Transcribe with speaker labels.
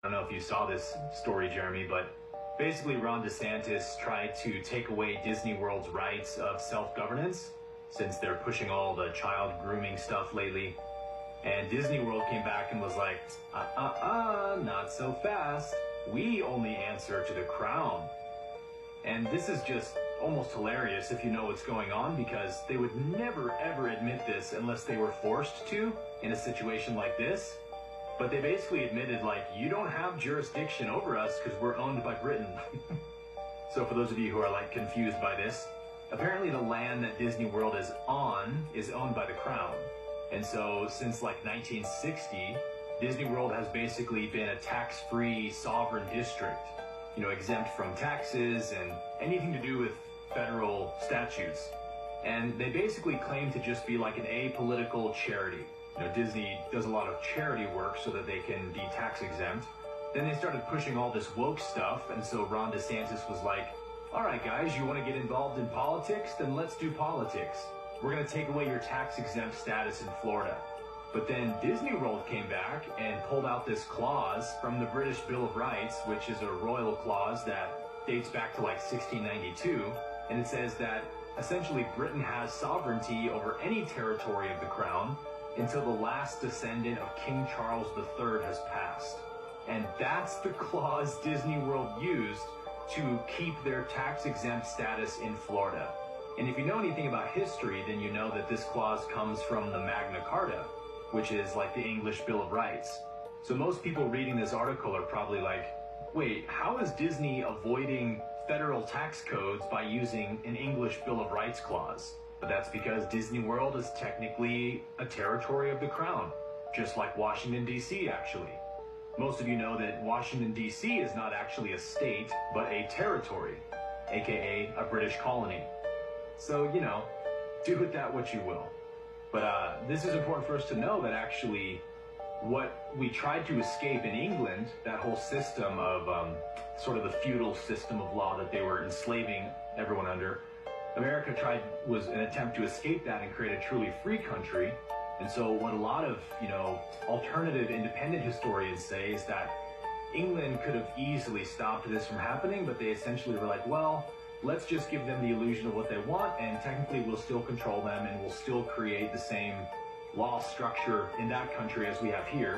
Speaker 1: I don't know if you saw this story, Jeremy, but basically Ron DeSantis tried to take away Disney World's rights of self-governance since they're pushing all the child grooming stuff lately. And Disney World came back and was like, not so fast. We only answer to the crown. And this is just almost hilarious if you know what's going on, because they would never ever admit this unless they were forced to in a situation like this. But they basically admitted, like, you don't have jurisdiction over us because we're owned by Britain. So for those of you who are like confused by this, apparently the land that Disney World is on is owned by the crown. And so since like 1960, Disney World has basically been a tax-free sovereign district, you know, exempt from taxes and anything to do with federal statutes. And they basically claim to just be like an apolitical charity. You know, Disney does a lot of charity work so that they can be tax exempt. Then they started pushing all this woke stuff, and so Ron DeSantis was like, all right guys, you want to get involved in politics? Then let's do politics. We're going to take away your tax exempt status in Florida. But then Disney World came back and pulled out this clause from the British Bill of Rights, which is a royal clause that dates back to like 1692. And it says that essentially Britain has sovereignty over any territory of the crown until the last descendant of King Charles III has passed. And that's the clause Disney World used to keep their tax-exempt status in Florida. And if you know anything about history, then you know that this clause comes from the Magna Carta, which is like the English Bill of Rights. So most people reading this article are probably like, wait, how is Disney avoiding federal tax codes by using an English Bill of Rights clause? But that's because Disney World is technically a territory of the crown, just like Washington, D.C. actually. Most of you know that Washington, D.C. is not actually a state, but a territory, aka a British colony. So, you know, do with that what you will. But this is important for us to know that actually what we tried to escape in England, that whole system of sort of the feudal system of law that they were enslaving everyone under, America was an attempt to escape that and create a truly free country. And so what a lot of, you know, alternative independent historians say is that England could have easily stopped this from happening, but they essentially were like, well, let's just give them the illusion of what they want, and technically we'll still control them and we'll still create the same law structure in that country as we have here.